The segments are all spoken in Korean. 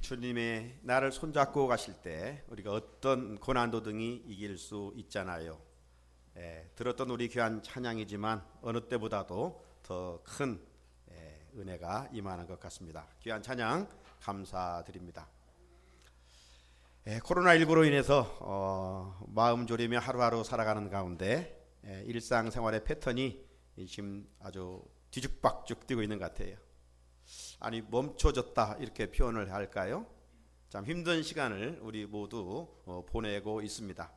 주님의 나를 손잡고 가실 때 우리가 어떤 고난도 등이 이길 수 있잖아요. 들었던 우리 귀한 찬양이지만 어느 때보다도 더 큰 은혜가 임하는 것 같습니다. 귀한 찬양 감사드립니다. 코로나19로 인해서 마음 졸이며 하루하루 살아가는 가운데 일상생활의 패턴이 지금 아주 뒤죽박죽 뛰고 있는 것 같아요. 아니 멈춰졌다 이렇게 표현을 할까요? 참 힘든 시간을 우리 모두 보내고 있습니다.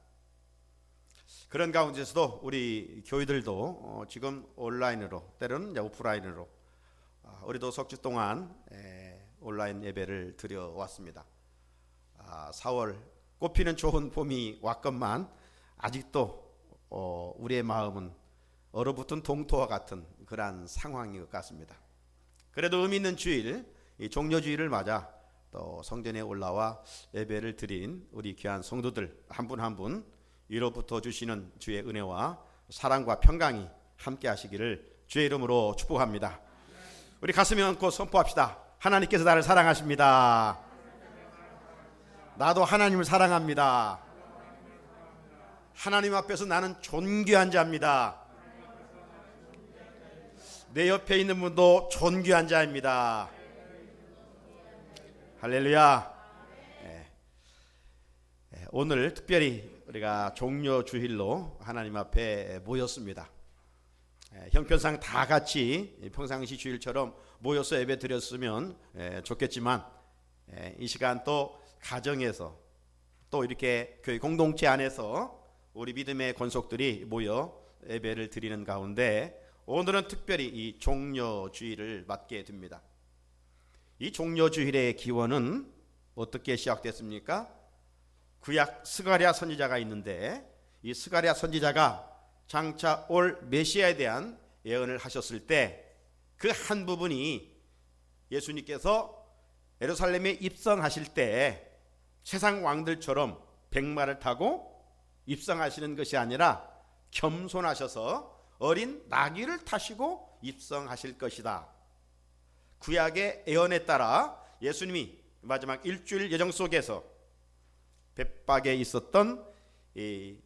그런 가운데서도 우리 교회들도 지금 온라인으로 때로는 오프라인으로 우리도 석 주 동안 온라인 예배를 드려왔습니다. 4월 꽃피는 좋은 봄이 왔건만 아직도 우리의 마음은 얼어붙은 동토와 같은 그러한 상황인 것 같습니다. 그래도 의미 있는 주일, 이 종료주일을 맞아 또 성전에 올라와 예배를 드린 우리 귀한 성도들 한 분 한 분 위로부터 주시는 주의 은혜와 사랑과 평강이 함께 하시기를 주의 이름으로 축복합니다. 우리 가슴에 얹고 선포합시다. 하나님께서 나를 사랑하십니다. 나도 하나님을 사랑합니다. 하나님 앞에서 나는 존귀한 자입니다. 내 옆에 있는 분도 존귀한 자입니다. 할렐루야. 오늘 특별히 우리가 종료주일로 하나님 앞에 모였습니다. 형편상 다 같이 평상시 주일처럼 모여서 예배 드렸으면 좋겠지만 이 시간 또 가정에서 또 이렇게 교회 공동체 안에서 우리 믿음의 권속들이 모여 예배를 드리는 가운데 오늘은 특별히 이 종료주일을 맞게 됩니다. 이 종료주일의 기원은 어떻게 시작됐습니까? 구약 스가랴 선지자가 있는데 이 스가랴 선지자가 장차 올 메시아에 대한 예언을 하셨을 때 그 한 부분이 예수님께서 예루살렘에 입성하실 때 세상 왕들처럼 백마를 타고 입성하시는 것이 아니라 겸손하셔서 어린 나귀를 타시고 입성하실 것이다. 구약의 예언에 따라 예수님이 마지막 일주일 여정 속에서 벳박에 있었던 이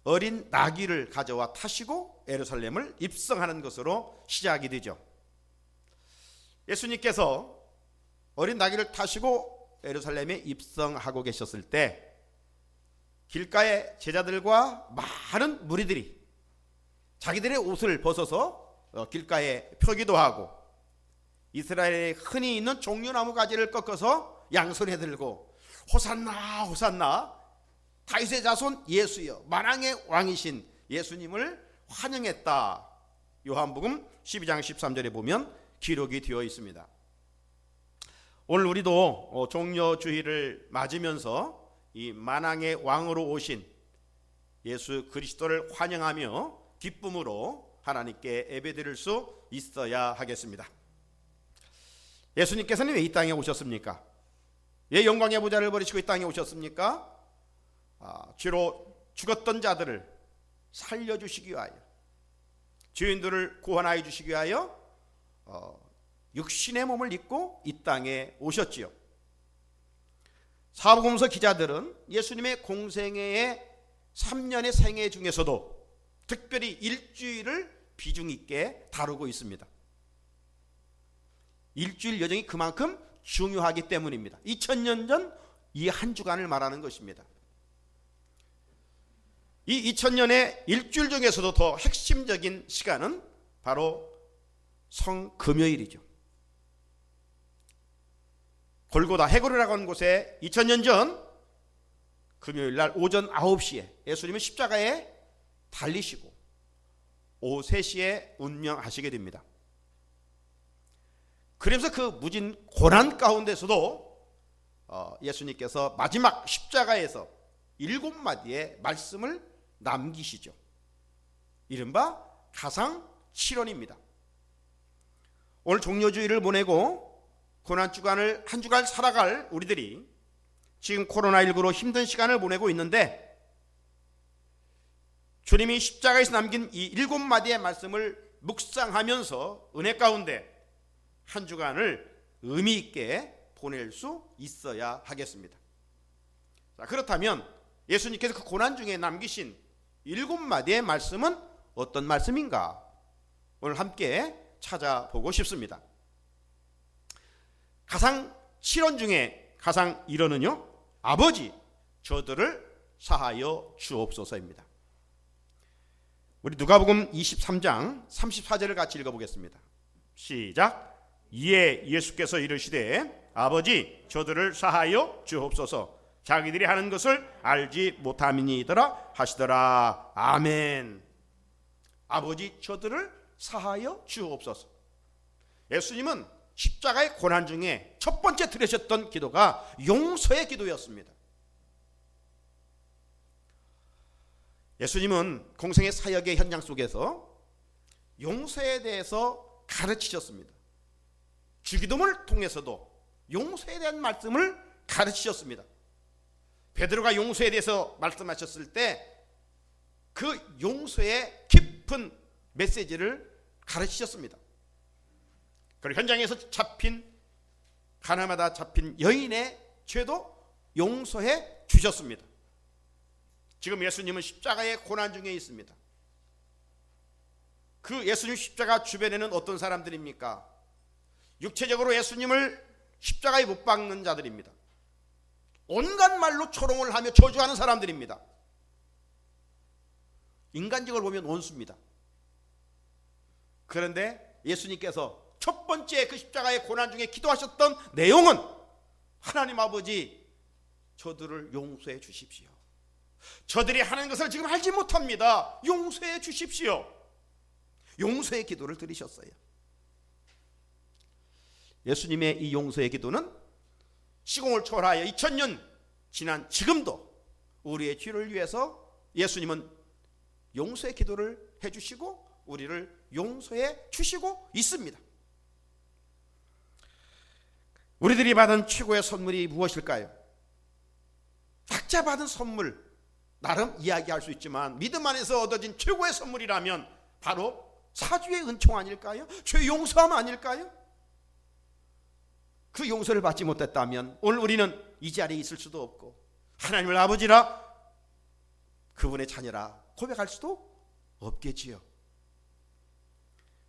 어린 나귀를 가져와 타시고 예루살렘을 입성하는 것으로 시작이 되죠. 예수님께서 어린 나귀를 타시고 예루살렘에 입성하고 계셨을 때 길가에 제자들과 많은 무리들이 자기들의 옷을 벗어서 길가에 펴기도 하고 이스라엘에 흔히 있는 종려나무 가지를 꺾어서 양손에 들고 호산나 호산나 다윗의 자손 예수여 만왕의 왕이신 예수님을 환영했다. 요한복음 12장 13절에 보면 기록이 되어 있습니다. 오늘 우리도 종려주일을 맞으면서 이 만왕의 왕으로 오신 예수 그리스도를 환영하며 기쁨으로 하나님께 예배드릴 수 있어야 하겠습니다. 예수님께서는 왜 이 땅에 오셨습니까? 왜 영광의 보좌를 버리시고 이 땅에 오셨습니까? 죄로 죽었던 자들을 살려주시기 위하여, 죄인들을 구원하여 주시기 위하여 육신의 몸을 입고 이 땅에 오셨지요. 사복음서 기자들은 예수님의 공생애의 3년의 생애 중에서도 특별히 일주일을 비중 있게 다루고 있습니다. 일주일 여정이 그만큼 중요하기 때문입니다. 2000년 전 이 한 주간을 말하는 것입니다. 이 2000년의 일주일 중에서도 더 핵심적인 시간은 바로 성금요일이죠. 골고다 해골이라고 하는 곳에 2000년 전 금요일 날 오전 9시에 예수님은 십자가에 달리시고 오후 3시에 운명하시게 됩니다. 그러면서 그 무진 고난 가운데서도 예수님께서 마지막 십자가에서 7마디의 말씀을 남기시죠. 이른바 가상칠언입니다. 오늘 종료주일을 보내고 고난주간을 한 주간 살아갈 우리들이 지금 코로나19로 힘든 시간을 보내고 있는데 주님이 십자가에서 남긴 이 7마디의 말씀을 묵상하면서 은혜 가운데 한 주간을 의미 있게 보낼 수 있어야 하겠습니다. 자, 그렇다면 예수님께서 그 고난 중에 남기신 7마디의 말씀은 어떤 말씀인가? 오늘 함께 찾아보고 싶습니다. 가상 7원 중에 가상 1원은요, 아버지 저들을 사하여 주옵소서입니다. 우리 누가복음 23장 34절을 같이 읽어보겠습니다. 시작. 이에 예수께서 이르시되 아버지 저들을 사하여 주옵소서, 자기들이 하는 것을 알지 못함이니이더라 하시더라. 아멘. 아버지 저들을 사하여 주옵소서. 예수님은 십자가의 고난 중에 첫 번째 드리셨던 기도가 용서의 기도였습니다. 예수님은 공생의 사역의 현장 속에서 용서에 대해서 가르치셨습니다. 주기도문을 통해서도 용서에 대한 말씀을 가르치셨습니다. 베드로가 용서에 대해서 말씀하셨을 때 그 용서의 깊은 메시지를 가르치셨습니다. 그리고 현장에서 잡힌 가나마다 잡힌 여인의 죄도 용서해 주셨습니다. 지금 예수님은 십자가의 고난 중에 있습니다. 그 예수님 십자가 주변에는 어떤 사람들입니까? 육체적으로 예수님을 십자가에 못 박는 자들입니다. 온갖 말로 조롱을 하며 저주하는 사람들입니다. 인간적으로 보면 원수입니다. 그런데 예수님께서 첫 번째 그 십자가의 고난 중에 기도하셨던 내용은 하나님 아버지 저들을 용서해 주십시오. 저들이 하는 것을 지금 알지 못합니다. 용서해 주십시오. 용서의 기도를 드리셨어요. 예수님의 이 용서의 기도는 시공을 초월하여 2000년 지난 지금도 우리의 죄를 위해서 예수님은 용서의 기도를 해주시고 우리를 용서해 주시고 있습니다. 우리들이 받은 최고의 선물이 무엇일까요? 각자 받은 선물 나름 이야기할 수 있지만 믿음 안에서 얻어진 최고의 선물이라면 바로 사주의 은총 아닐까요? 죄 용서함 아닐까요? 그 용서를 받지 못했다면 오늘 우리는 이 자리에 있을 수도 없고 하나님을 아버지라 그분의 자녀라 고백할 수도 없겠지요.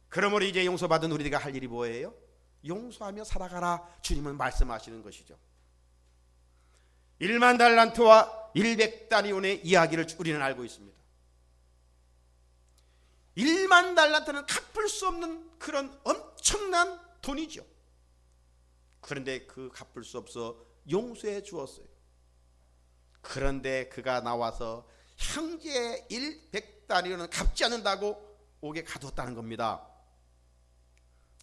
그러므로 이제 용서받은 우리가 할 일이 뭐예요? 용서하며 살아가라 주님은 말씀하시는 것이죠. 1만 달란트와 100다리온의 이야기를 우리는 알고 있습니다. 1만 달란트는 갚을 수 없는 그런 엄청난 돈이죠. 그런데 그 갚을 수 없어 용서해 주었어요. 그런데 그가 나와서 형제의 100다리온은 갚지 않는다고 옥에 가두었다는 겁니다.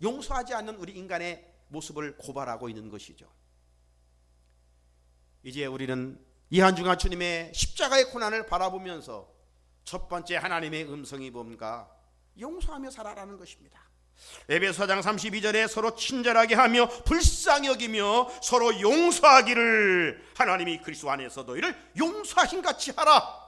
용서하지 않는 우리 인간의 모습을 고발하고 있는 것이죠. 이제 우리는 이한중아 주님의 십자가의 고난을 바라보면서 첫 번째 하나님의 음성이 뭔가? 용서하며 살아라는 것입니다. 에베소서 32절에 서로 친절하게 하며 불쌍히 여기며 서로 용서하기를 하나님이 그리스도 안에서 너희를 용서하신 같이 하라.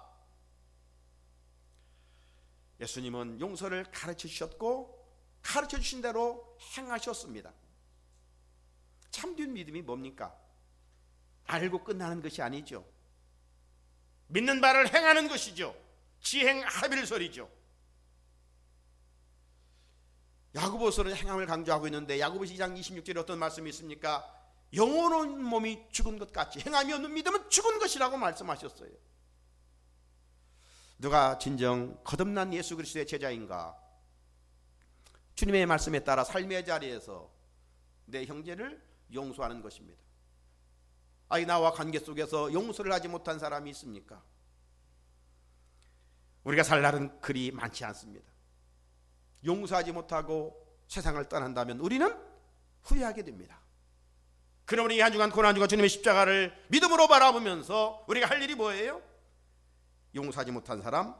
예수님은 용서를 가르쳐 주셨고 가르쳐 주신 대로 행하셨습니다. 참된 믿음이 뭡니까? 알고 끝나는 것이 아니죠. 믿는 바를 행하는 것이죠. 지행하빌설이죠. 야고보서는 행함을 강조하고 있는데 야고보서 2장 26절에 어떤 말씀이 있습니까? 영혼은 몸이 죽은 것 같이 행함이 없는 믿음은 죽은 것이라고 말씀하셨어요. 누가 진정 거듭난 예수 그리스도의 제자인가? 주님의 말씀에 따라 삶의 자리에서 내 형제를 용서하는 것입니다. 아이 나와 관계 속에서 용서를 하지 못한 사람이 있습니까? 우리가 살 날은 그리 많지 않습니다. 용서하지 못하고 세상을 떠난다면 우리는 후회하게 됩니다. 그러므로 이 한 주간 고난 주간 주님의 십자가를 믿음으로 바라보면서 우리가 할 일이 뭐예요? 용서하지 못한 사람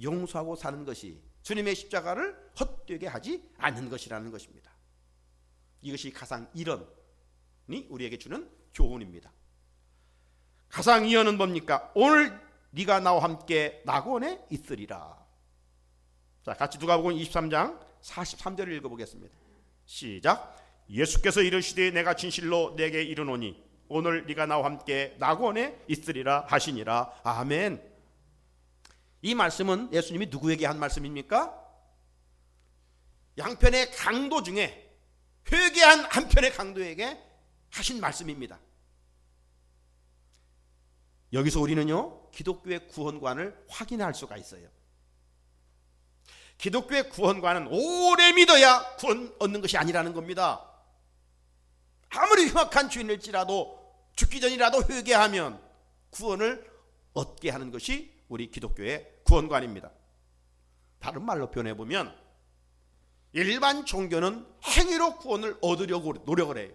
용서하고 사는 것이 주님의 십자가를 헛되게 하지 않는 것이라는 것입니다. 이것이 가상 1원이 우리에게 주는 교훈입니다. 가상 2원은 뭡니까? 오늘 네가 나와 함께 낙원에 있으리라. 자, 같이 누가복음 23장 43절을 읽어보겠습니다. 시작. 예수께서 이르시되 내가 진실로 내게 이르노니 오늘 네가 나와 함께 낙원에 있으리라 하시니라. 아멘. 이 말씀은 예수님이 누구에게 한 말씀입니까? 양편의 강도 중에 회개한 한편의 강도에게 하신 말씀입니다. 여기서 우리는요, 기독교의 구원관을 확인할 수가 있어요. 기독교의 구원관은 오래 믿어야 구원 얻는 것이 아니라는 겁니다. 아무리 흉악한 주인일지라도 죽기 전이라도 회개하면 구원을 얻게 하는 것이 우리 기독교의 구원관입니다. 다른 말로 표현해보면 일반 종교는 행위로 구원을 얻으려고 노력을 해요.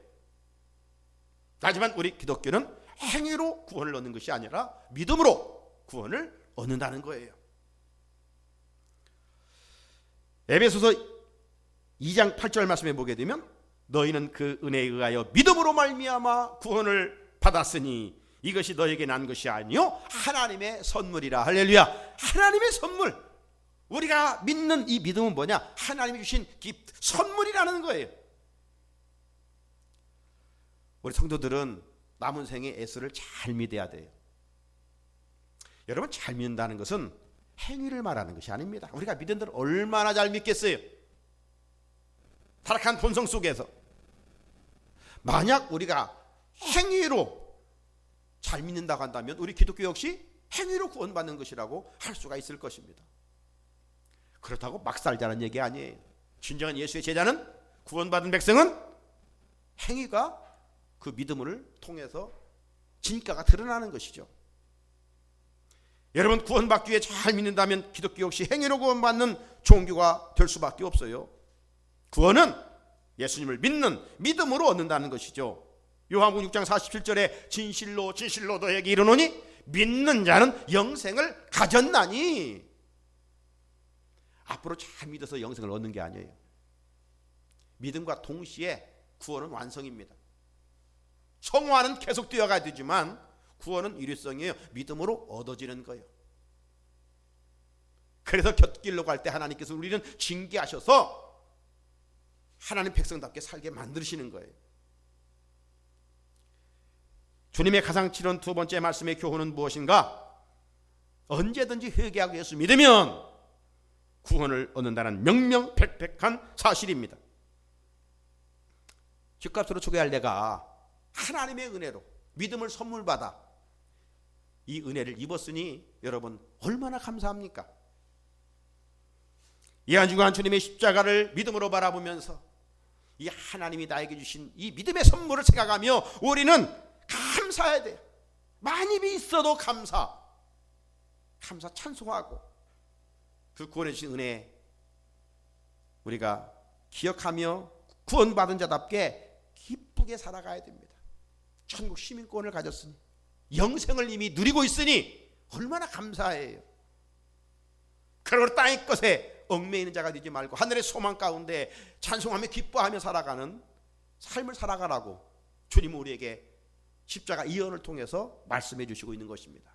하지만 우리 기독교는 행위로 구원을 얻는 것이 아니라 믿음으로 구원을 얻는다는 거예요. 에베소서 2장 8절 말씀에 보게 되면 너희는 그 은혜에 의하여 믿음으로 말미암아 구원을 받았으니 이것이 너에게 난 것이 아니요 하나님의 선물이라. 할렐루야. 하나님의 선물. 우리가 믿는 이 믿음은 뭐냐? 하나님이 주신 선물이라는 거예요. 우리 성도들은 남은 생에 예수를 잘 믿어야 돼요. 여러분, 잘 믿는다는 것은 행위를 말하는 것이 아닙니다. 우리가 믿은 대로 얼마나 잘 믿겠어요? 타락한 본성 속에서. 만약 우리가 행위로 잘 믿는다고 한다면 우리 기독교 역시 행위로 구원받는 것이라고 할 수가 있을 것입니다. 그렇다고 막 살자는 얘기 아니에요. 진정한 예수의 제자는, 구원받은 백성은 행위가 그 믿음을 통해서 진가가 드러나는 것이죠. 여러분, 구원받기 위해 잘 믿는다면 기독교 역시 행위로 구원받는 종교가 될 수밖에 없어요. 구원은 예수님을 믿는 믿음으로 얻는다는 것이죠. 요한복음 6장 47절에 진실로 진실로 너에게 이르노니 믿는 자는 영생을 가졌나니. 앞으로 잘 믿어서 영생을 얻는 게 아니에요. 믿음과 동시에 구원은 완성입니다. 성화는 계속 되어가야 되지만 구원은 일회성이에요. 믿음으로 얻어지는 거예요. 그래서 곁길로 갈 때 하나님께서 우리는 징계하셔서 하나님 백성답게 살게 만드시는 거예요. 주님의 가장 치른 두 번째 말씀의 교훈은 무엇인가? 언제든지 회개하고 예수 믿으면 구원을 얻는다는 명명백백한 사실입니다. 죗값으로 초대할 내가 하나님의 은혜로 믿음을 선물 받아 이 은혜를 입었으니 여러분 얼마나 감사합니까? 이 한 주간 주님의 십자가를 믿음으로 바라보면서 이 하나님이 나에게 주신 이 믿음의 선물을 생각하며 우리는 감사해야 돼요. 많이 있어도 감사 찬송하고 그 구원해 주신 은혜 우리가 기억하며 구원받은 자답게 기쁘게 살아가야 됩니다. 천국 시민권을 가졌으니 영생을 이미 누리고 있으니 얼마나 감사해요. 그러므로 땅의 것에 얽매이는 자가 되지 말고 하늘의 소망 가운데 찬송하며 기뻐하며 살아가는 삶을 살아가라고 주님은 우리에게 십자가 이언을 통해서 말씀해 주시고 있는 것입니다.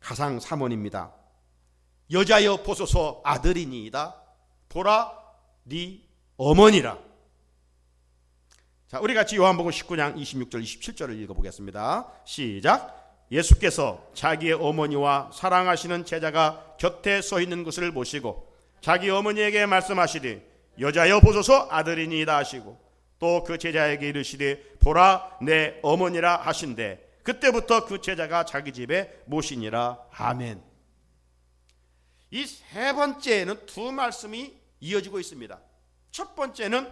가상 3원입니다. 여자여 보소서 아들이니이다. 보라 네 어머니라. 자, 우리 같이 요한복음 19장 26절 27절을 읽어보겠습니다. 시작. 예수께서 자기의 어머니와 사랑하시는 제자가 곁에 서 있는 것을 보시고 자기 어머니에게 말씀하시되 여자여 보소서 아들이니이다 하시고 또 그 제자에게 이르시되 보라 내 어머니라 하신대 그때부터 그 제자가 자기 집에 모시니라. 아멘. 이 세 번째는 두 말씀이 이어지고 있습니다. 첫 번째는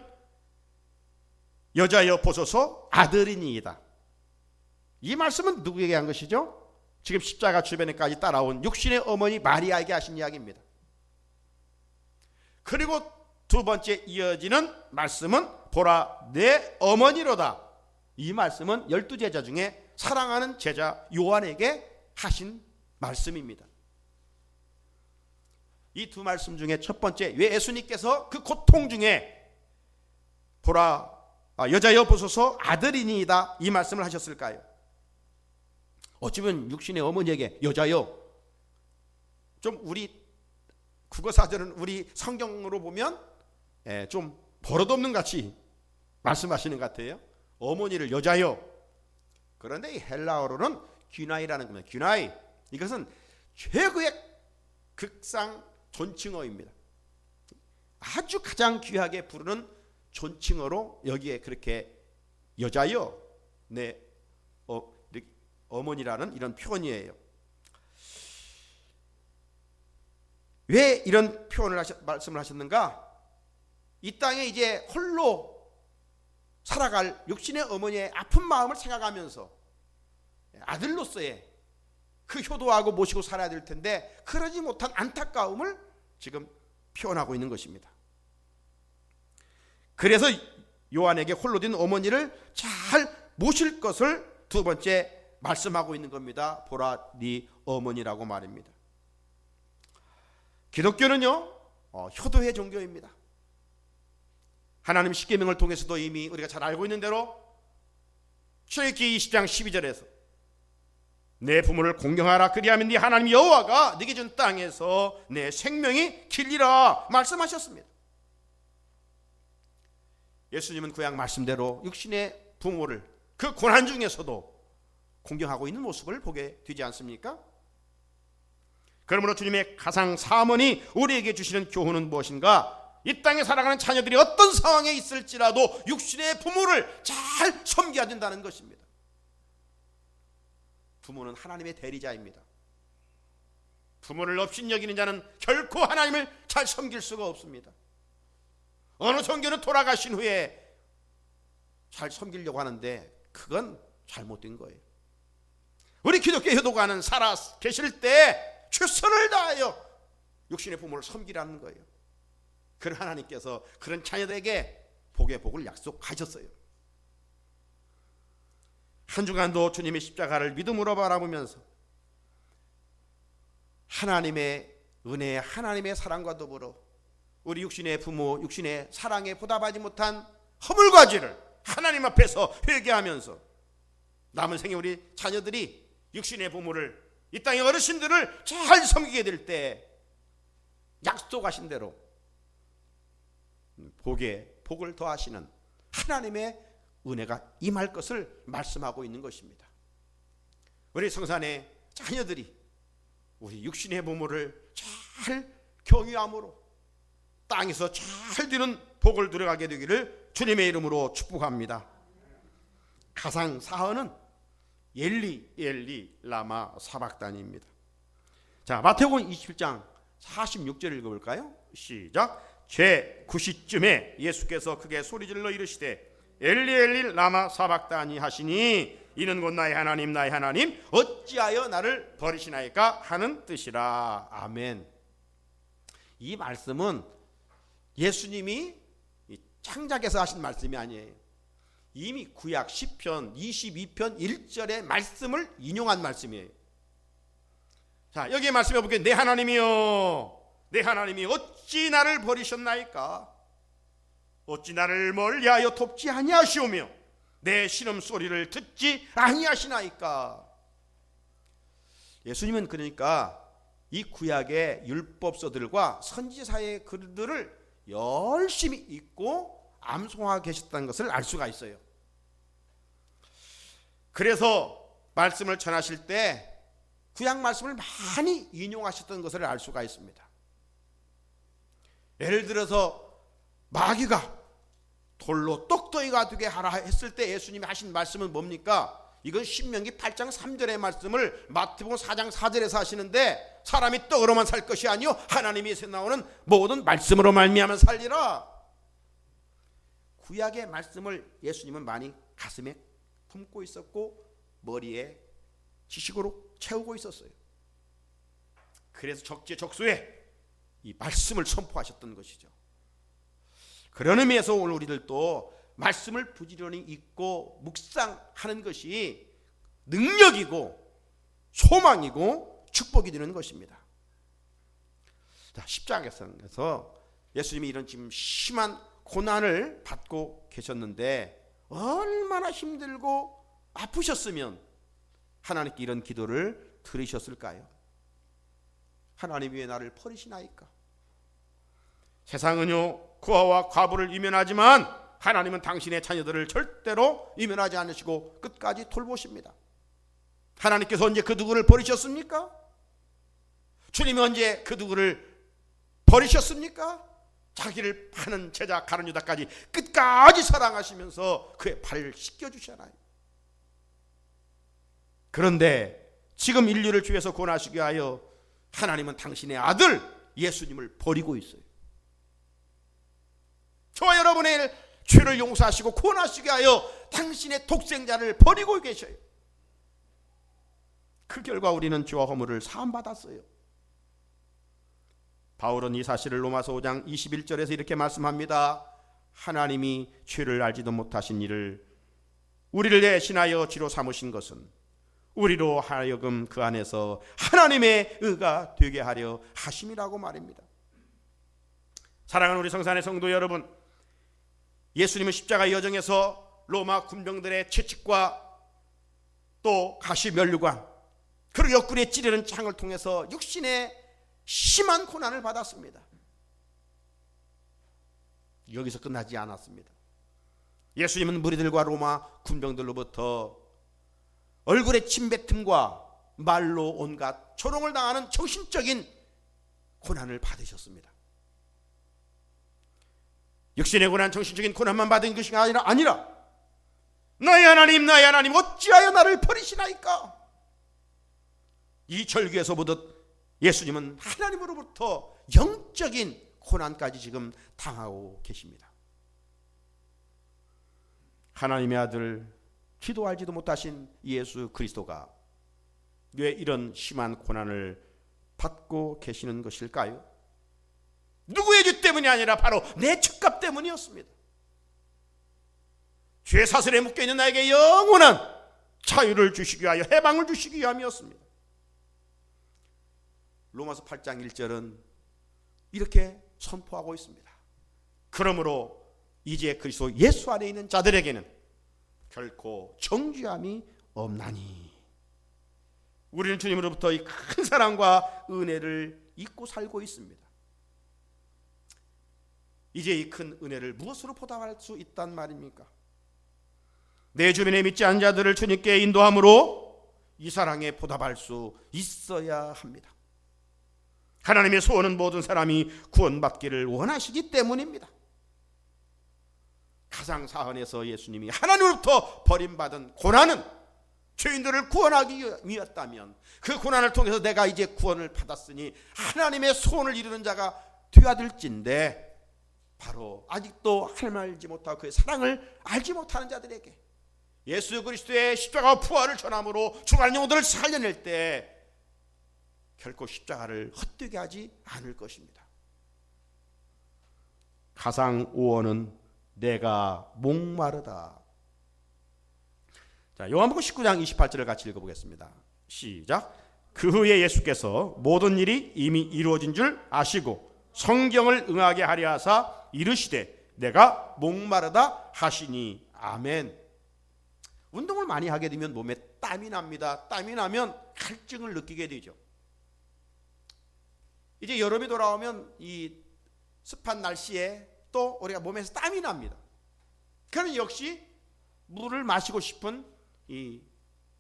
여자여 보소서 아들이니이다. 이 말씀은 누구에게 한 것이죠? 지금 십자가 주변에까지 따라온 육신의 어머니 마리아에게 하신 이야기입니다. 그리고 두 번째 이어지는 말씀은 보라 내 어머니로다. 이 말씀은 12제자 중에 사랑하는 제자 요한에게 하신 말씀입니다. 이 두 말씀 중에 첫 번째, 왜 예수님께서 그 고통 중에 보라 여자여 보소서 아들이니이다 이 말씀을 하셨을까요? 어쩌면 육신의 어머니에게 여자여, 좀 우리 국어사전은 우리 성경으로 보면 좀 버릇없는 같이 말씀하시는 것 같아요. 어머니를 여자요. 그런데 이 헬라어로는 귀나이라는 겁니다. 귀나이. 이것은 최고의 극상 존칭어입니다. 아주 가장 귀하게 부르는 존칭어로 여기에 그렇게 여자여, 내 어머니라는 이런 표현이에요. 왜 이런 표현을 말씀을 하셨는가? 이 땅에 이제 홀로 살아갈 육신의 어머니의 아픈 마음을 생각하면서 아들로서의 그 효도하고 모시고 살아야 될 텐데 그러지 못한 안타까움을 지금 표현하고 있는 것입니다. 그래서 요한에게 홀로 된 어머니를 잘 모실 것을 두 번째 말씀하고 있는 겁니다. 보라 네 어머니라고 말입니다. 기독교는요 효도의 종교입니다. 하나님 십계명을 통해서도 이미 우리가 잘 알고 있는 대로 출애굽기 20장 12절에서 내 부모를 공경하라 그리하면 네 하나님 여호와가 네게 준 땅에서 내 생명이 길리라 말씀하셨습니다. 예수님은 구약 말씀대로 육신의 부모를 그 고난 중에서도 공경하고 있는 모습을 보게 되지 않습니까? 그러므로 주님의 가상 사모니 우리에게 주시는 교훈은 무엇인가? 이 땅에 살아가는 자녀들이 어떤 상황에 있을지라도 육신의 부모를 잘 섬겨야 된다는 것입니다. 부모는 하나님의 대리자입니다. 부모를 업신여기는 자는 결코 하나님을 잘 섬길 수가 없습니다. 어느 종교는 돌아가신 후에 잘 섬기려고 하는데 그건 잘못된 거예요. 우리 기독교 효도가는 살아 계실 때 최선을 다하여 육신의 부모를 섬기라는 거예요. 그런 하나님께서 그런 자녀들에게 복의 복을 약속하셨어요. 한 주간도 주님의 십자가를 믿음으로 바라보면서 하나님의 은혜, 하나님의 사랑과 더불어 우리 육신의 부모, 육신의 사랑에 보답하지 못한 허물과지를 하나님 앞에서 회개하면서 남은 생에 우리 자녀들이 육신의 부모를, 이 땅의 어르신들을 잘 섬기게 될 때 약속하신 대로 복을 더하시는 하나님의 은혜가 임할 것을 말씀하고 있는 것입니다. 우리 성산의 자녀들이 우리 육신의 부모를 잘 경유함으로 땅에서 잘 되는 복을 누려가게 되기를 주님의 이름으로 축복합니다. 가상 사헌은 엘리 엘리 라마 사박단입니다. 자, 마태복음 27장 46절 읽어볼까요? 시작. 제 9시쯤에 예수께서 크게 소리질러 이르시되 엘리 엘리 라마 사박단이 하시니 이는 곧 나의 하나님 나의 하나님 어찌하여 나를 버리시나이까 하는 뜻이라. 아멘. 이 말씀은 예수님이 창작해서 하신 말씀이 아니에요. 이미 구약 10편 22편 1절의 말씀을 인용한 말씀이에요. 자, 여기에 말씀해 볼게요. 내 하나님이여, 내 하나님이 어찌 나를 버리셨나이까? 어찌 나를 멀리하여 돕지 아니하시오며 내 신음소리를 듣지 아니하시나이까? 예수님은 그러니까 이 구약의 율법서들과 선지자의 글들을 열심히 읽고 암송하고 계셨다는 것을 알 수가 있어요. 그래서 말씀을 전하실 때 구약 말씀을 많이 인용하셨던 것을 알 수가 있습니다. 예를 들어서 마귀가 돌로 똑똑이가 되게 하라 했을 때 예수님이 하신 말씀은 뭡니까? 이건 신명기 8장 3절의 말씀을 마태복음 4장 4절에서 하시는데 사람이 떡으로만 살 것이 아니요 하나님에서 나오는 모든 말씀으로 말미암아 살리라. 구약의 말씀을 예수님은 많이 가슴에 품고 있었고 머리에 지식으로 채우고 있었어요. 그래서 적재적소에 이 말씀을 선포하셨던 것이죠. 그런 의미에서 오늘 우리들도 말씀을 부지런히 읽고 묵상하는 것이 능력이고 소망이고 축복이 되는 것입니다. 자, 십자가에서 예수님이 이런 지금 심한 고난을 받고 계셨는데 얼마나 힘들고 아프셨으면 하나님께 이런 기도를 들으셨을까요? 하나님 왜 나를 버리시나이까? 세상은요 고아와 과부를 이면하지만 하나님은 당신의 자녀들을 절대로 이면하지 않으시고 끝까지 돌보십니다. 하나님께서 언제 그 누구를 버리셨습니까? 주님이 언제 그 누구를 버리셨습니까? 자기를 파는 제자 가룟 유다까지 끝까지 사랑하시면서 그의 발을 씻겨주잖아요. 그런데 지금 인류를 주에서 구원하시기 위하여 하나님은 당신의 아들 예수님을 버리고 있어요. 저와 여러분의 죄를 용서하시고 구원하시기 위하여 당신의 독생자를 버리고 계셔요. 그 결과 우리는 죄와 허물을 사함받았어요. 바울은 이 사실을 로마서 5장 21절에서 이렇게 말씀합니다. 하나님이 죄를 알지도 못하신 이를 우리를 대신하여 죄로 삼으신 것은 우리로 하여금 그 안에서 하나님의 의가 되게 하려 하심이라고 말입니다. 사랑하는 우리 성산의 성도 여러분, 예수님은 십자가 여정에서 로마 군병들의 채찍과 또 가시 면류관 그리고 옆구리에 찌르는 창을 통해서 육신의 심한 고난을 받았습니다. 여기서 끝나지 않았습니다. 예수님은 무리들과 로마 군병들로부터 얼굴에 침뱉음과 말로 온갖 조롱을 당하는 정신적인 고난을 받으셨습니다. 육신의 고난, 정신적인 고난만 받은 것이 아니라 나의 하나님 어찌하여 나를 버리시나이까? 이 절규에서 보듯 예수님은 하나님으로부터 영적인 고난까지 지금 당하고 계십니다. 하나님의 아들, 기도 알지도 못하신 예수 그리스도가 왜 이런 심한 고난을 받고 계시는 것일까요? 누구의 죄 때문이 아니라 바로 내 죄값 때문이었습니다. 죄 사슬에 묶여있는 나에게 영원한 자유를 주시기 위하여, 해방을 주시기 위함이었습니다. 로마서 8장 1절은 이렇게 선포하고 있습니다. 그러므로 이제 그리스도 예수 안에 있는 자들에게는 결코 정죄함이 없나니. 우리는 주님으로부터 이 큰 사랑과 은혜를 잊고 살고 있습니다. 이제 이 큰 은혜를 무엇으로 보답할 수 있단 말입니까? 내 주변에 믿지 않은 자들을 주님께 인도함으로 이 사랑에 보답할 수 있어야 합니다. 하나님의 소원은 모든 사람이 구원받기를 원하시기 때문입니다. 가상사헌에서 예수님이 하나님으로부터 버림받은 고난은 죄인들을 구원하기 위했다면, 그 고난을 통해서 내가 이제 구원을 받았으니 하나님의 소원을 이루는 자가 되어야 될진데, 바로 아직도 하나님을 알지 못하고 그의 사랑을 알지 못하는 자들에게 예수 그리스도의 십자가와 부활을 전함으로 죽어가는 영혼들을 살려낼 때 결코 십자가를 헛되게 하지 않을 것입니다. 가상 5어는 내가 목마르다. 자, 요한복음 19장 28절을 같이 읽어보겠습니다. 시작. 그 후에 예수께서 모든 일이 이미 이루어진 줄 아시고 성경을 응하게 하려 하사 이르시되 내가 목마르다 하시니. 아멘. 운동을 많이 하게 되면 몸에 땀이 납니다. 땀이 나면 갈증을 느끼게 되죠. 이제 여름이 돌아오면 이 습한 날씨에 또 우리가 몸에서 땀이 납니다. 그러면 역시 물을 마시고 싶은 이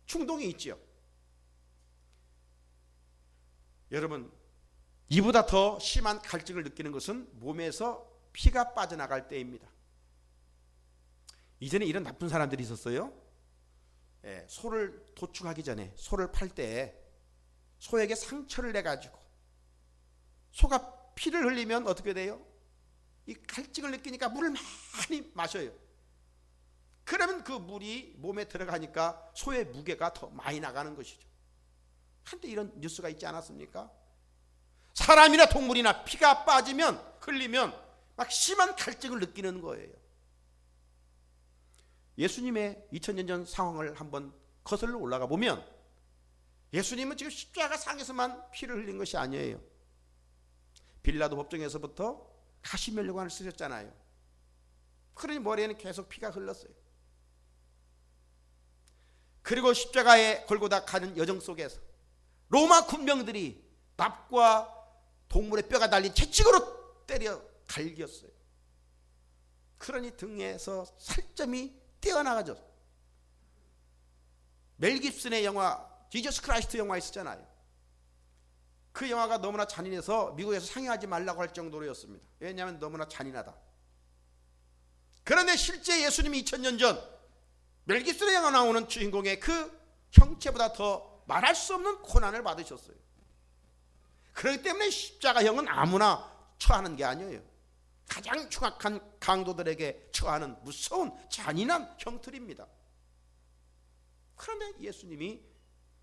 충동이 있죠. 여러분, 이보다 더 심한 갈증을 느끼는 것은 몸에서 피가 빠져나갈 때입니다. 이전에 이런 나쁜 사람들이 있었어요. 소를 도축하기 전에 소를 팔 때 소에게 상처를 내가지고 소가 피를 흘리면 어떻게 돼요? 이 갈증을 느끼니까 물을 많이 마셔요. 그러면 그 물이 몸에 들어가니까 소의 무게가 더 많이 나가는 것이죠. 한때 이런 뉴스가 있지 않았습니까? 사람이나 동물이나 피가 빠지면, 흘리면 막 심한 갈증을 느끼는 거예요. 예수님의 2000년 전 상황을 한번 거슬러 올라가 보면 예수님은 지금 십자가 상에서만 피를 흘린 것이 아니에요. 빌라도 법정에서부터 가시면류관을 쓰셨잖아요. 그러니 머리에는 계속 피가 흘렀어요. 그리고 십자가에 골고다 가는 여정 속에서 로마 군병들이 납과 동물의 뼈가 달린 채찍으로 때려 갈겼어요. 그러니 등에서 살점이 떼어나가죠. 멜 깁슨의 영화 지저스 크라이스트 영화 있었잖아요. 그 영화가 너무나 잔인해서 미국에서 상영하지 말라고 할 정도로였습니다. 왜냐하면 너무나 잔인하다. 그런데 실제 예수님이 2000년 전 멜 깁슨의 영화 나오는 주인공의 그 형체보다 더 말할 수 없는 고난을 받으셨어요. 그렇기 때문에 십자가형은 아무나 처하는 게 아니에요. 가장 추악한 강도들에게 처하는 무서운 잔인한 형틀입니다. 그런데 예수님이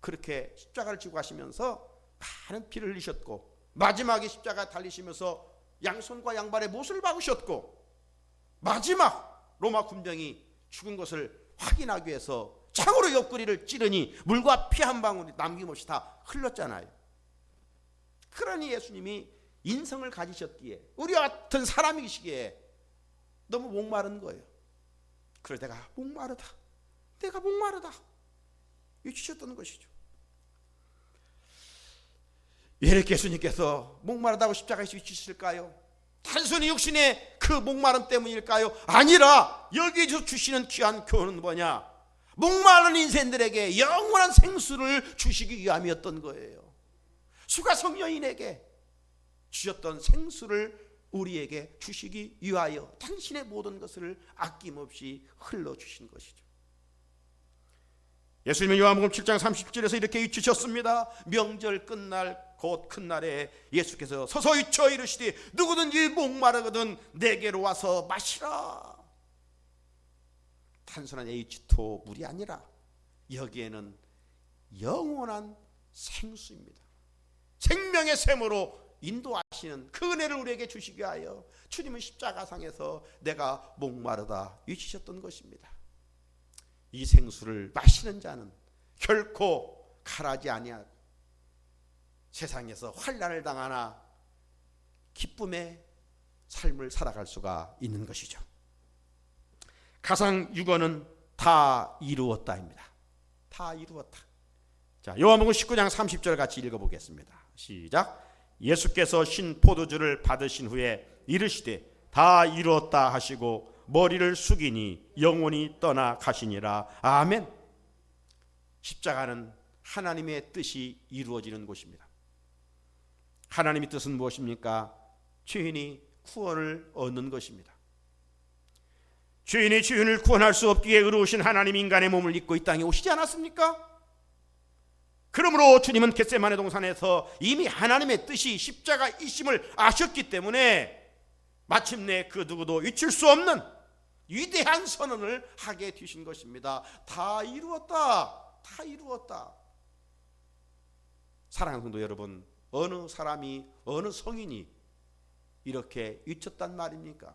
그렇게 십자가를 지고 가시면서 많은 피를 흘리셨고, 마지막에 십자가 달리시면서 양손과 양발에 못을 박으셨고, 마지막 로마 군병이 죽은 것을 확인하기 위해서 창으로 옆구리를 찌르니 물과 피 한 방울이 남김없이 다 흘렀잖아요. 그러니 예수님이 인성을 가지셨기에, 우리와 같은 사람이시기에 너무 목마른 거예요. 그래서 내가 목마르다 외치셨던 것이죠. 왜 이렇게 예수님께서 목마르다고 십자가에서 외치실까요? 단순히 육신의 그 목마름 때문일까요? 아니라 여기서 주시는 귀한 교훈은 뭐냐? 목마른 인생들에게 영원한 생수를 주시기 위함이었던 거예요. 수가성 여인에게 주셨던 생수를 우리에게 주시기 위하여 당신의 모든 것을 아낌없이 흘러주신 것이죠. 예수님은 요한복음 7장 30절에서 이렇게 외치셨습니다. 명절 끝날 곧 큰 날에 예수께서 서서 외쳐 이르시되 누구든지 목마르거든 내게로 와서 마시라. 단순한 H2O 물이 아니라 여기에는 영원한 생수입니다. 생명의 샘으로 인도하시는 그 은혜를 우리에게 주시기 위하여 주님은 십자가상에서 내가 목마르다 외치셨던 것입니다. 이 생수를 마시는 자는 결코 가라지 아니하고 세상에서 환난을 당하나 기쁨의 삶을 살아갈 수가 있는 것이죠. 가상 6어는 다 이루었다입니다. 다 이루었다. 자, 요한복음 19장 30절 같이 읽어보겠습니다. 시작. 예수께서 신 포도주를 받으신 후에 이르시되 다 이루었다 하시고 머리를 숙이니 영혼이 떠나 가시니라. 아멘. 십자가는 하나님의 뜻이 이루어지는 곳입니다. 하나님의 뜻은 무엇입니까? 죄인이 구원을 얻는 것입니다. 죄인이 죄인을 구원할 수 없기에 의로우신 하나님 인간의 몸을 입고 이 땅에 오시지 않았습니까? 그러므로 주님은 겟세마네 동산에서 이미 하나님의 뜻이 십자가이심을 아셨기 때문에 마침내 그 누구도 잊힐 수 없는 위대한 선언을 하게 되신 것입니다. 다 이루었다. 다 이루었다. 사랑하는 성도 여러분, 어느 사람이, 어느 성인이 이렇게 외쳤단 말입니까?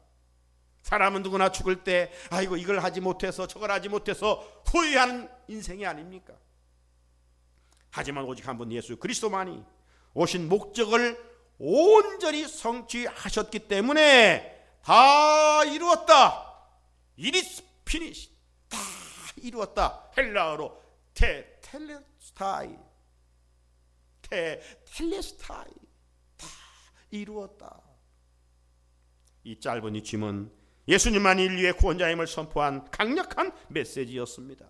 사람은 누구나 죽을 때 아이고 이걸 하지 못해서 저걸 하지 못해서 후회하는 인생이 아닙니까? 하지만 오직 한 분 예수 그리스도만이 오신 목적을 온전히 성취하셨기 때문에 다 이루었다. It is finished. 다 이루었다. 헬라어로 텔레스타이. 다 이루었다. 이 짧은 이침은 예수님만이 인류의 구원자임을 선포한 강력한 메시지였습니다.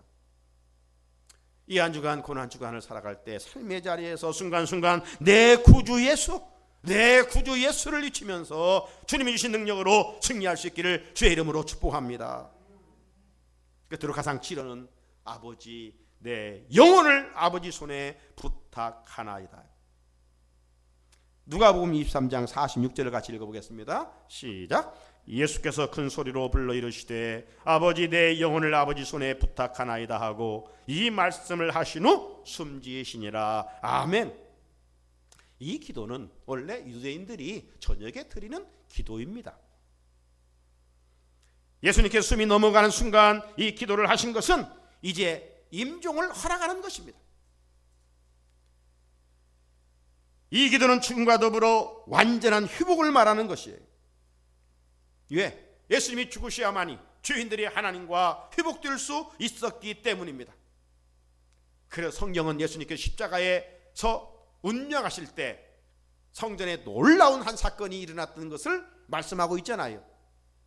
이 한 주간 고난 주간을 살아갈 때 삶의 자리에서 순간순간 내 구주 예수를 외치면서 주님이 주신 능력으로 승리할 수 있기를 주의 이름으로 축복합니다. 끝으로 가상 7어는 아버지 내 영혼을 아버지 손에 부탁하나이다. 누가복음 23장 46절을 같이 읽어보겠습니다. 시작. 예수께서 큰 소리로 불러 이르시되 아버지 내 영혼을 아버지 손에 부탁하나이다 하고 이 말씀을 하신 후 숨지으시니라. 아멘. 이 기도는 원래 유대인들이 저녁에 드리는 기도입니다. 예수님께서 숨이 넘어가는 순간 이 기도를 하신 것은 이제 임종을 허락하는 것입니다. 이 기도는 죽음과 더불어 완전한 회복을 말하는 것이에요. 왜? 예수님이 죽으셔야만이 죄인들이 하나님과 회복될 수 있었기 때문입니다. 그래서 성경은 예수님께서 십자가에서 운명하실 때 성전에 놀라운 한 사건이 일어났던 것을 말씀하고 있잖아요.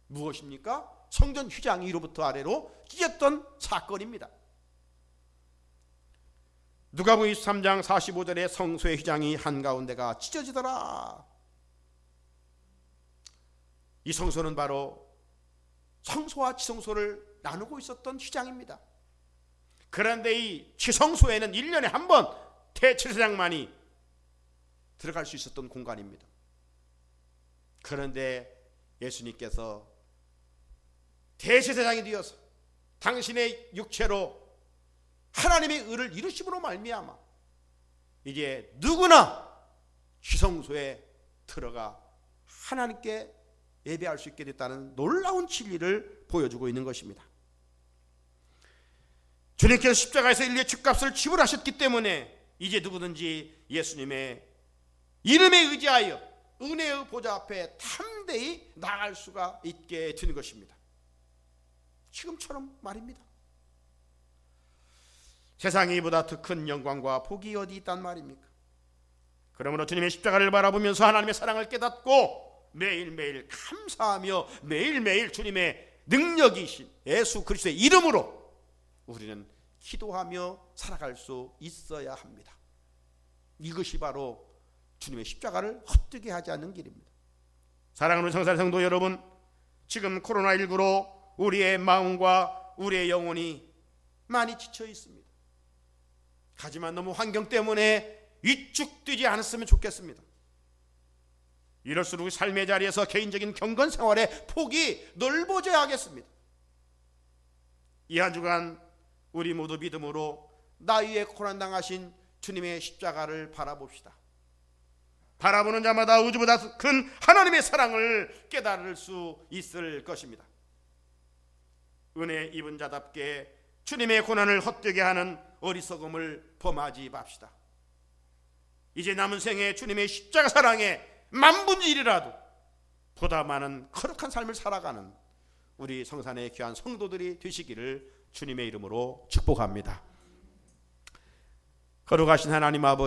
무엇입니까? 성전 휘장 위로부터 아래로 찢었던 사건입니다. 누가복음 23장 45절에 성소의 휘장이 한가운데가 찢어지더라. 이 성소는 바로 성소와 지성소를 나누고 있었던 휘장입니다. 그런데 이 지성소에는 1년에 한 번 대제사장만이 들어갈 수 있었던 공간입니다. 그런데 예수님께서 대제사장이 되어서 당신의 육체로 하나님의 의를 이루심으로 말미암아 이제 누구나 지성소에 들어가 하나님께 예배할 수 있게 됐다는 놀라운 진리를 보여주고 있는 것입니다. 주님께서 십자가에서 인류의 죄값을 지불하셨기 때문에 이제 누구든지 예수님의 이름에 의지하여 은혜의 보좌 앞에 담대히 나아갈 수가 있게 되는 것입니다. 지금처럼 말입니다. 세상에 이보다 더 큰 영광과 복이 어디 있단 말입니까? 그러므로 주님의 십자가를 바라보면서 하나님의 사랑을 깨닫고 매일매일 감사하며 매일매일 주님의 능력이신 예수 그리스도의 이름으로 우리는 기도하며 살아갈 수 있어야 합니다. 이것이 바로 주님의 십자가를 헛되게 하지 않는 길입니다. 사랑하는 성살 성도 여러분, 지금 코로나19로 우리의 마음과 우리의 영혼이 많이 지쳐 있습니다. 하지만 너무 환경 때문에 위축되지 않았으면 좋겠습니다. 이럴수록 삶의 자리에서 개인적인 경건 생활의 폭이 넓어져야 하겠습니다. 이 한 주간 우리 모두 믿음으로 나 위에 고난당하신 주님의 십자가를 바라봅시다. 바라보는 자마다 우주보다 큰 하나님의 사랑을 깨달을 수 있을 것입니다. 은혜 입은 자답게 주님의 고난을 헛되게 하는 어리석음을 범하지 맙시다. 이제 남은 생에 주님의 십자가 사랑에 만분의 일이라도 보다 많은 거룩한 삶을 살아가는 우리 성산의 귀한 성도들이 되시기를 주님의 이름으로 축복합니다. 거룩하신 하나님 아버지,